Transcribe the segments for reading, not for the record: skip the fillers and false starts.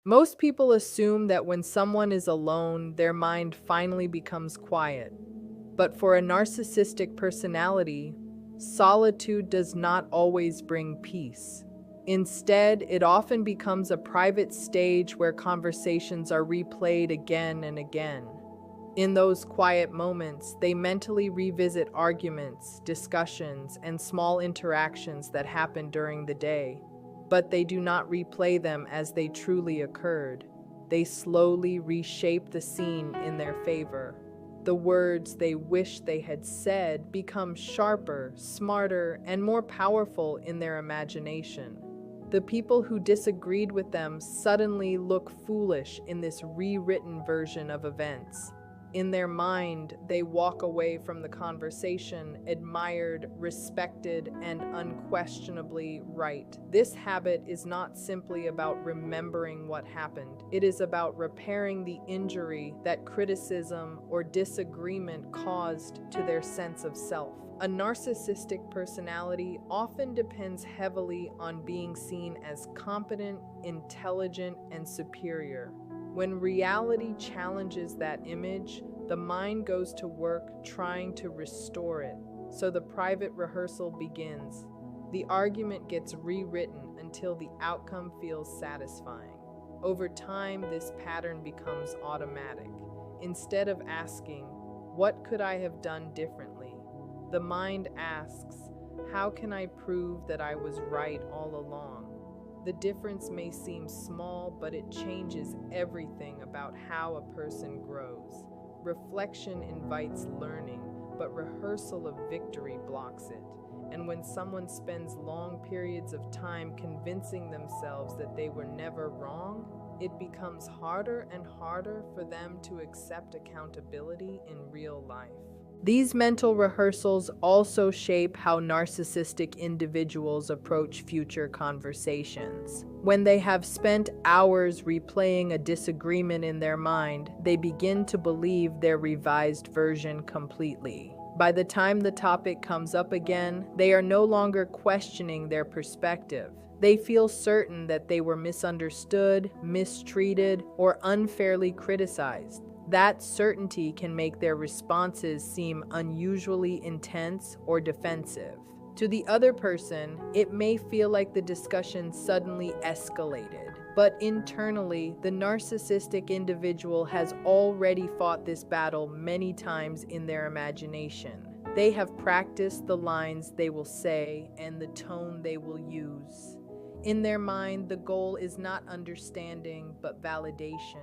Most people assume that when someone is alone, their mind finally becomes quiet. But for a narcissistic personality, solitude does not always bring peace. Instead, it often becomes a private stage where conversations are replayed again and again. In those quiet moments, they mentally revisit arguments, discussions, and small interactions that happened during the day. But they do not replay them as they truly occurred. They slowly reshape the scene in their favor. The words they wish they had said become sharper, smarter, and more powerful in their imagination. The people who disagreed with them suddenly look foolish in this rewritten version of events. In their mind, they walk away from the conversation admired, respected, and unquestionably right. This habit is not simply about remembering what happened. It is about repairing the injury that criticism or disagreement caused to their sense of self. A narcissistic personality often depends heavily on being seen as competent, intelligent, and superior. When reality challenges that image, the mind goes to work trying to restore it. So the private rehearsal begins. The argument gets rewritten until the outcome feels satisfying. Over time, this pattern becomes automatic. Instead of asking, "What could I have done differently?" the mind asks, "How can I prove that I was right all along?" The difference may seem small, but it changes everything about how a person grows. Reflection invites learning, but rehearsal of victory blocks it. And when someone spends long periods of time convincing themselves that they were never wrong, it becomes harder and harder for them to accept accountability in real life. These mental rehearsals also shape how narcissistic individuals approach future conversations. When they have spent hours replaying a disagreement in their mind, they begin to believe their revised version completely. By the time the topic comes up again, they are no longer questioning their perspective. They feel certain that they were misunderstood, mistreated, or unfairly criticized. That certainty can make their responses seem unusually intense or defensive. To the other person, it may feel like the discussion suddenly escalated. But internally, the narcissistic individual has already fought this battle many times in their imagination. They have practiced the lines they will say and the tone they will use. In their mind, the goal is not understanding, but validation.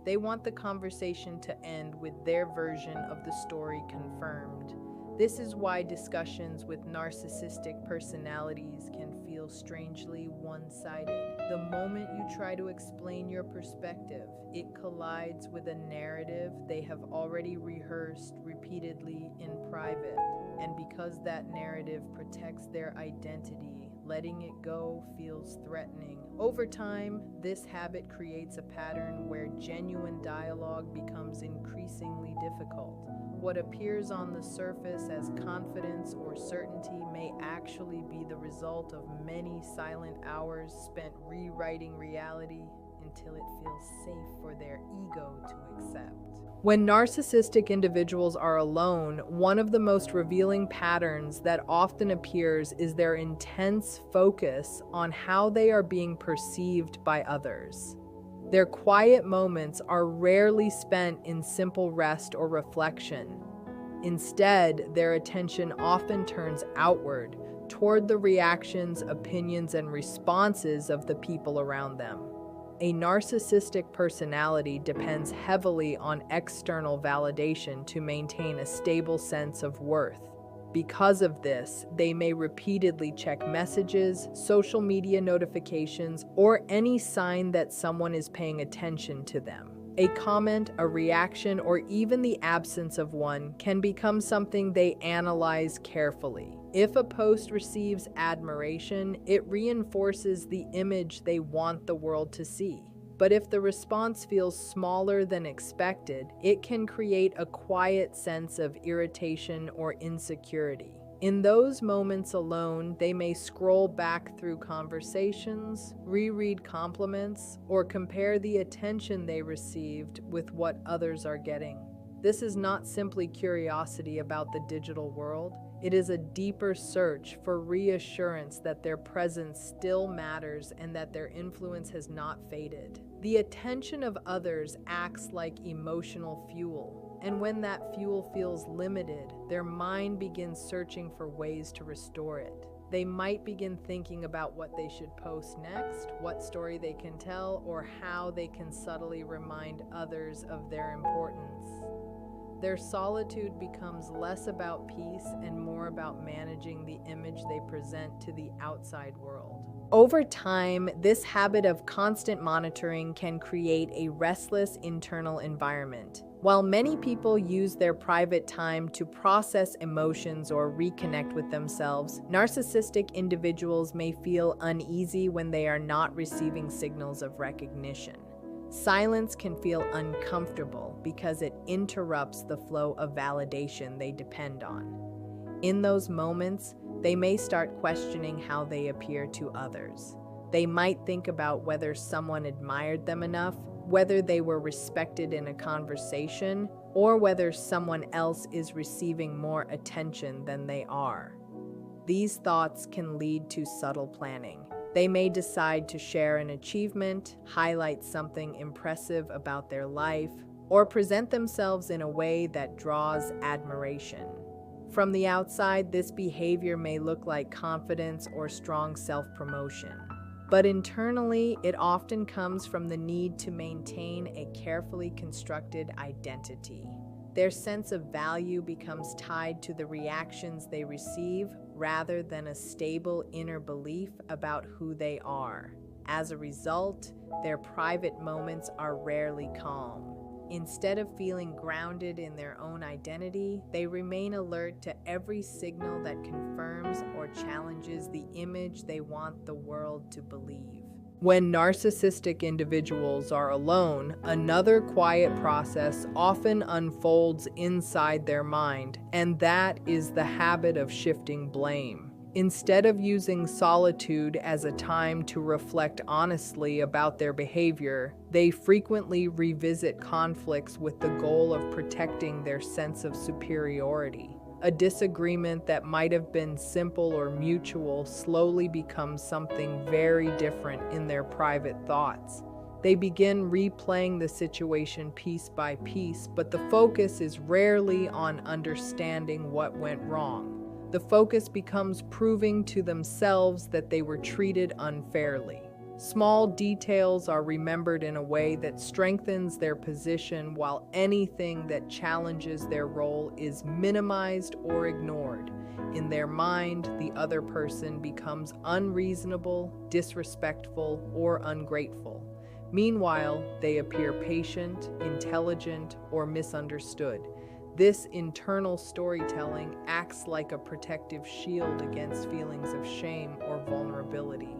They want the conversation to end with their version of the story confirmed. This is why discussions with narcissistic personalities can feel strangely one-sided. The moment you try to explain your perspective, it collides with a narrative they have already rehearsed repeatedly in private. And because that narrative protects their identity, letting it go feels threatening. Over time, this habit creates a pattern where genuine dialogue becomes increasingly difficult. What appears on the surface as confidence or certainty may actually be the result of many silent hours spent rewriting reality until it feels safe for their ego to accept. When narcissistic individuals are alone, one of the most revealing patterns that often appears is their intense focus on how they are being perceived by others. Their quiet moments are rarely spent in simple rest or reflection. Instead, their attention often turns outward, toward the reactions, opinions, and responses of the people around them. A narcissistic personality depends heavily on external validation to maintain a stable sense of worth. Because of this, they may repeatedly check messages, social media notifications, or any sign that someone is paying attention to them. A comment, a reaction, or even the absence of one can become something they analyze carefully. If a post receives admiration, it reinforces the image they want the world to see. But if the response feels smaller than expected, it can create a quiet sense of irritation or insecurity. In those moments alone, they may scroll back through conversations, reread compliments, or compare the attention they received with what others are getting. This is not simply curiosity about the digital world. It is a deeper search for reassurance that their presence still matters and that their influence has not faded. The attention of others acts like emotional fuel, and when that fuel feels limited, their mind begins searching for ways to restore it. They might begin thinking about what they should post next, what story they can tell, or how they can subtly remind others of their importance. Their solitude becomes less about peace and more about managing the image they present to the outside world. Over time, this habit of constant monitoring can create a restless internal environment. While many people use their private time to process emotions or reconnect with themselves, narcissistic individuals may feel uneasy when they are not receiving signals of recognition. Silence can feel uncomfortable because it interrupts the flow of validation they depend on. In those moments, they may start questioning how they appear to others. They might think about whether someone admired them enough, whether they were respected in a conversation, or whether someone else is receiving more attention than they are. These thoughts can lead to subtle planning. They may decide to share an achievement, highlight something impressive about their life, or present themselves in a way that draws admiration. From the outside, this behavior may look like confidence or strong self-promotion. But internally, it often comes from the need to maintain a carefully constructed identity. Their sense of value becomes tied to the reactions they receive rather than a stable inner belief about who they are. As a result, their private moments are rarely calm. Instead of feeling grounded in their own identity, they remain alert to every signal that confirms or challenges the image they want the world to believe. When narcissistic individuals are alone, another quiet process often unfolds inside their mind, and that is the habit of shifting blame. Instead of using solitude as a time to reflect honestly about their behavior, they frequently revisit conflicts with the goal of protecting their sense of superiority. A disagreement that might have been simple or mutual slowly becomes something very different in their private thoughts. They begin replaying the situation piece by piece, but the focus is rarely on understanding what went wrong. The focus becomes proving to themselves that they were treated unfairly. Small details are remembered in a way that strengthens their position, while anything that challenges their role is minimized or ignored. In their mind, the other person becomes unreasonable, disrespectful, or ungrateful. Meanwhile, they appear patient, intelligent, or misunderstood. This internal storytelling acts like a protective shield against feelings of shame or vulnerability.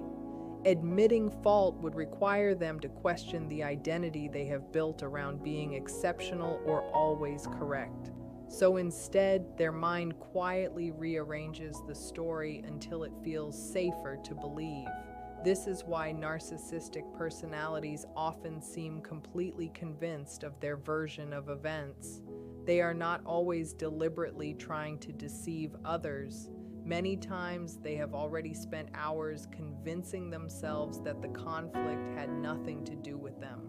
Admitting fault would require them to question the identity they have built around being exceptional or always correct. So instead, their mind quietly rearranges the story until it feels safer to believe. This is why narcissistic personalities often seem completely convinced of their version of events. They are not always deliberately trying to deceive others. Many times, they have already spent hours convincing themselves that the conflict had nothing to do with them.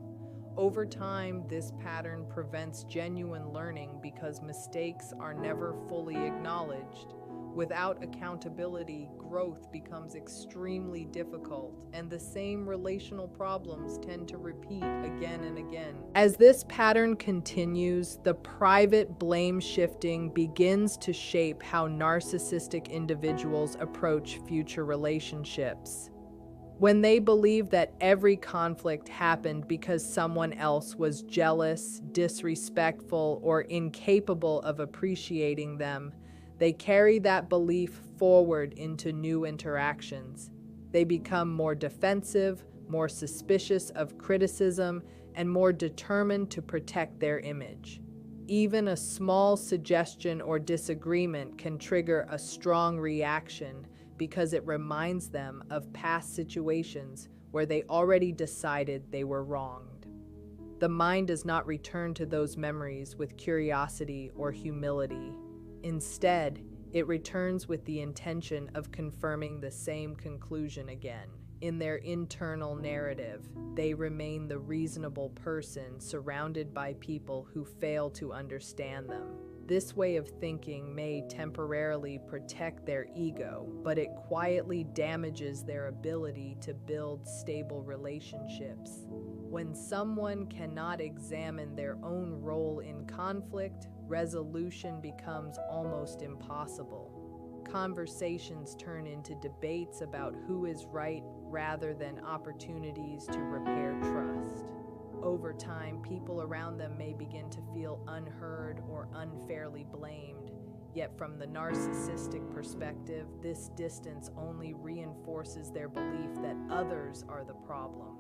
Over time, this pattern prevents genuine learning because mistakes are never fully acknowledged. Without accountability, growth becomes extremely difficult, and the same relational problems tend to repeat again and again. As this pattern continues, the private blame shifting begins to shape how narcissistic individuals approach future relationships. When they believe that every conflict happened because someone else was jealous, disrespectful, or incapable of appreciating them, they carry that belief forward into new interactions. They become more defensive, more suspicious of criticism, and more determined to protect their image. Even a small suggestion or disagreement can trigger a strong reaction because it reminds them of past situations where they already decided they were wronged. The mind does not return to those memories with curiosity or humility. Instead, it returns with the intention of confirming the same conclusion again. In their internal narrative, they remain the reasonable person surrounded by people who fail to understand them. This way of thinking may temporarily protect their ego, but it quietly damages their ability to build stable relationships. When someone cannot examine their own role in conflict, resolution becomes almost impossible. Conversations turn into debates about who is right rather than opportunities to repair trust. Over time, people around them may begin to feel unheard or unfairly blamed. Yet from the narcissistic perspective, this distance only reinforces their belief that others are the problem.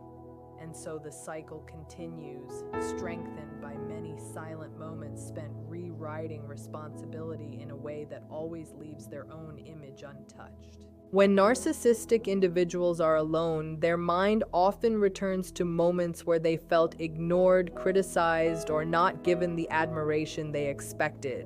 And so the cycle continues, strengthened by many silent moments spent rewriting responsibility in a way that always leaves their own image untouched. When narcissistic individuals are alone, their mind often returns to moments where they felt ignored, criticized, or not given the admiration they expected.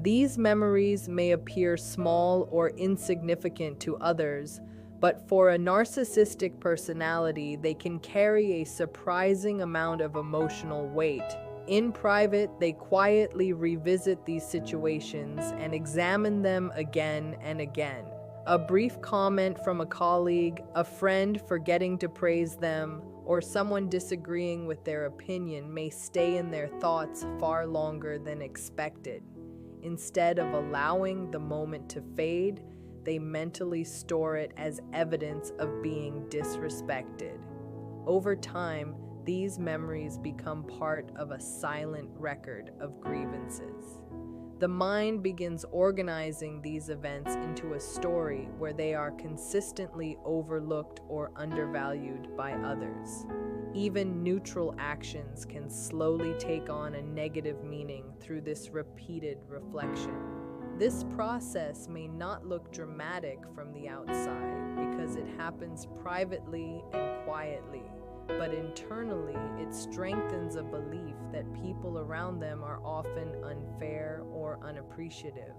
These memories may appear small or insignificant to others, but for a narcissistic personality, they can carry a surprising amount of emotional weight. In private, they quietly revisit these situations and examine them again and again. A brief comment from a colleague, a friend forgetting to praise them, or someone disagreeing with their opinion may stay in their thoughts far longer than expected. Instead of allowing the moment to fade, they mentally store it as evidence of being disrespected. Over time, these memories become part of a silent record of grievances. The mind begins organizing these events into a story where they are consistently overlooked or undervalued by others. Even neutral actions can slowly take on a negative meaning through this repeated reflection. This process may not look dramatic from the outside because it happens privately and quietly, but internally it strengthens a belief that people around them are often unfair or unappreciative.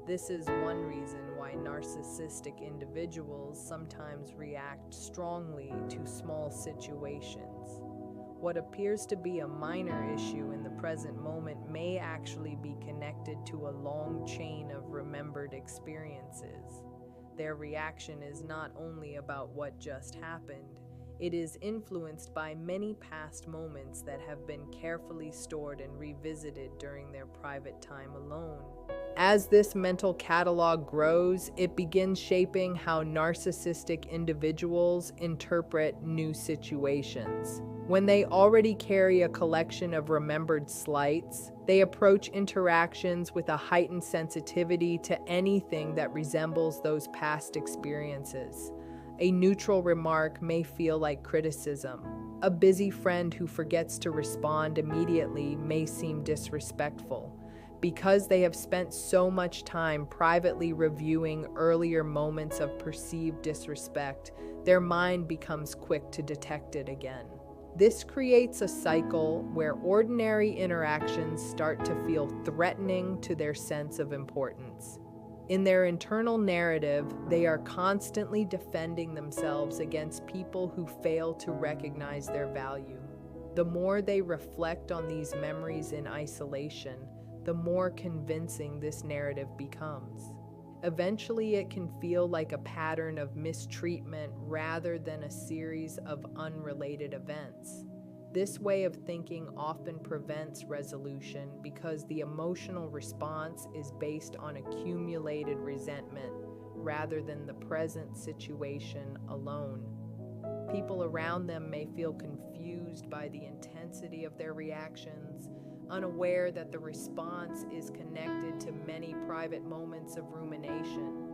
This is one reason why narcissistic individuals sometimes react strongly to small situations. What appears to be a minor issue in the present moment may actually be connected to a long chain of remembered experiences. Their reaction is not only about what just happened, it is influenced by many past moments that have been carefully stored and revisited during their private time alone. As this mental catalog grows, it begins shaping how narcissistic individuals interpret new situations. When they already carry a collection of remembered slights, they approach interactions with a heightened sensitivity to anything that resembles those past experiences. A neutral remark may feel like criticism. A busy friend who forgets to respond immediately may seem disrespectful. Because they have spent so much time privately reviewing earlier moments of perceived disrespect, their mind becomes quick to detect it again. This creates a cycle where ordinary interactions start to feel threatening to their sense of importance. In their internal narrative, they are constantly defending themselves against people who fail to recognize their value. The more they reflect on these memories in isolation, the more convincing this narrative becomes. Eventually, it can feel like a pattern of mistreatment rather than a series of unrelated events. This way of thinking often prevents resolution because the emotional response is based on accumulated resentment rather than the present situation alone. People around them may feel confused by the intensity of their reactions, unaware that the response is connected to many private moments of rumination.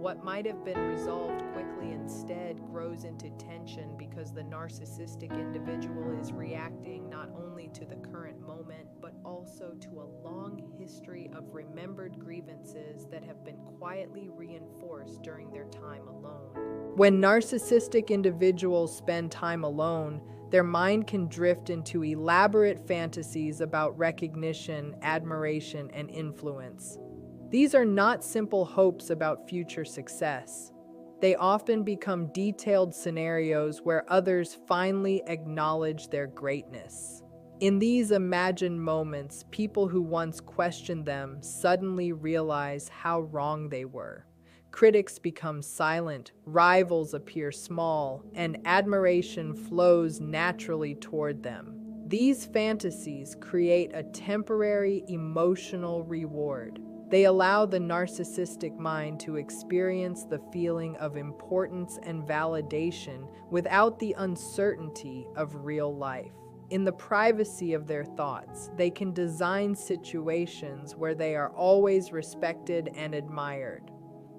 What might have been resolved quickly instead grows into tension because the narcissistic individual is reacting not only to the current moment, but also to a long history of remembered grievances that have been quietly reinforced during their time alone. When narcissistic individuals spend time alone, their mind can drift into elaborate fantasies about recognition, admiration, and influence. These are not simple hopes about future success. They often become detailed scenarios where others finally acknowledge their greatness. In these imagined moments, people who once questioned them suddenly realize how wrong they were. Critics become silent, rivals appear small, and admiration flows naturally toward them. These fantasies create a temporary emotional reward. They allow the narcissistic mind to experience the feeling of importance and validation without the uncertainty of real life. In the privacy of their thoughts, they can design situations where they are always respected and admired.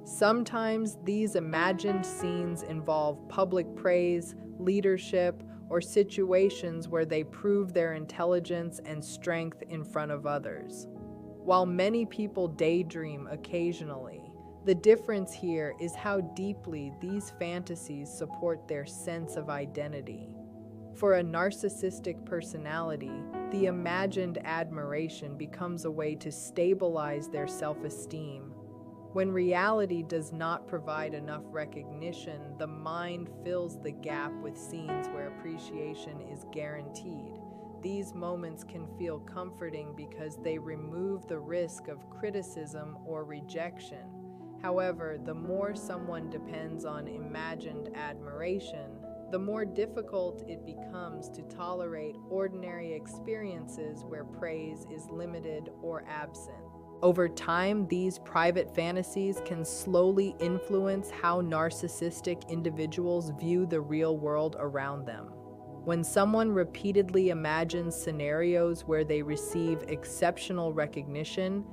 Sometimes these imagined scenes involve public praise, leadership, or situations where they prove their intelligence and strength in front of others. While many people daydream occasionally, the difference here is how deeply these fantasies support their sense of identity. For a narcissistic personality, the imagined admiration becomes a way to stabilize their self-esteem. When reality does not provide enough recognition, the mind fills the gap with scenes where appreciation is guaranteed. These moments can feel comforting because they remove the risk of criticism or rejection. However, the more someone depends on imagined admiration, the more difficult it becomes to tolerate ordinary experiences where praise is limited or absent. Over time, these private fantasies can slowly influence how narcissistic individuals view the real world around them. When someone repeatedly imagines scenarios where they receive exceptional recognition,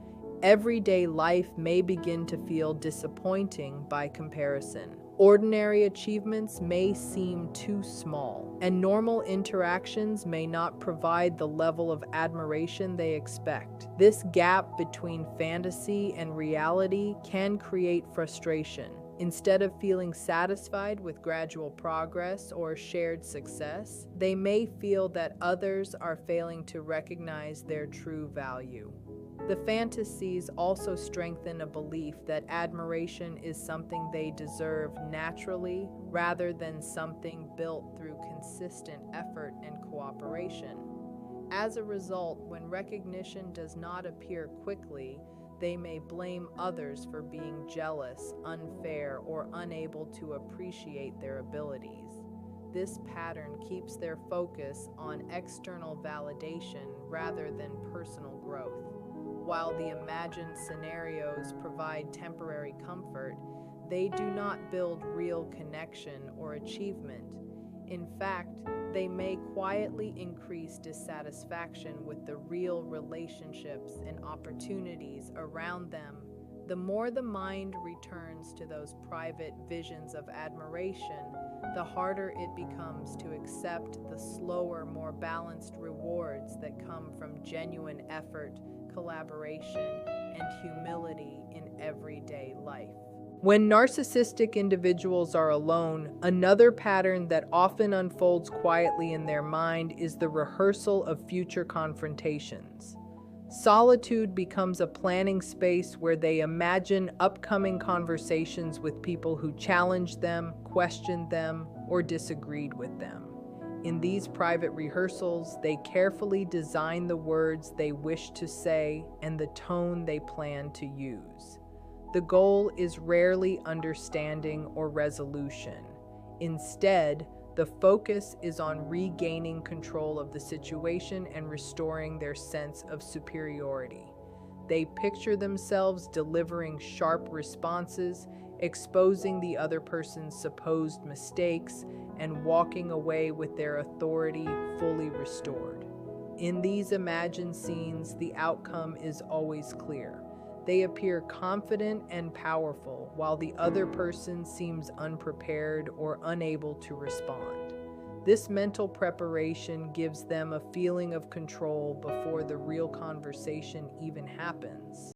everyday life may begin to feel disappointing by comparison. Ordinary achievements may seem too small, and normal interactions may not provide the level of admiration they expect. This gap between fantasy and reality can create frustration. Instead of feeling satisfied with gradual progress or shared success, they may feel that others are failing to recognize their true value. The fantasies also strengthen a belief that admiration is something they deserve naturally rather than something built through consistent effort and cooperation. As a result, when recognition does not appear quickly, they may blame others for being jealous, unfair, or unable to appreciate their abilities. This pattern keeps their focus on external validation rather than personal growth. While the imagined scenarios provide temporary comfort, they do not build real connection or achievement. In fact, they may quietly increase dissatisfaction with the real relationships and opportunities around them. The more the mind returns to those private visions of admiration, the harder it becomes to accept the slower, more balanced rewards that come from genuine effort, collaboration, and humility in everyday life. When narcissistic individuals are alone, another pattern that often unfolds quietly in their mind is the rehearsal of future confrontations. Solitude becomes a planning space where they imagine upcoming conversations with people who challenged them, questioned them, or disagreed with them. In these private rehearsals, they carefully design the words they wish to say and the tone they plan to use. The goal is rarely understanding or resolution. Instead, the focus is on regaining control of the situation and restoring their sense of superiority. They picture themselves delivering sharp responses, exposing the other person's supposed mistakes, and walking away with their authority fully restored. In these imagined scenes, the outcome is always clear. They appear confident and powerful, while the other person seems unprepared or unable to respond. This mental preparation gives them a feeling of control before the real conversation even happens.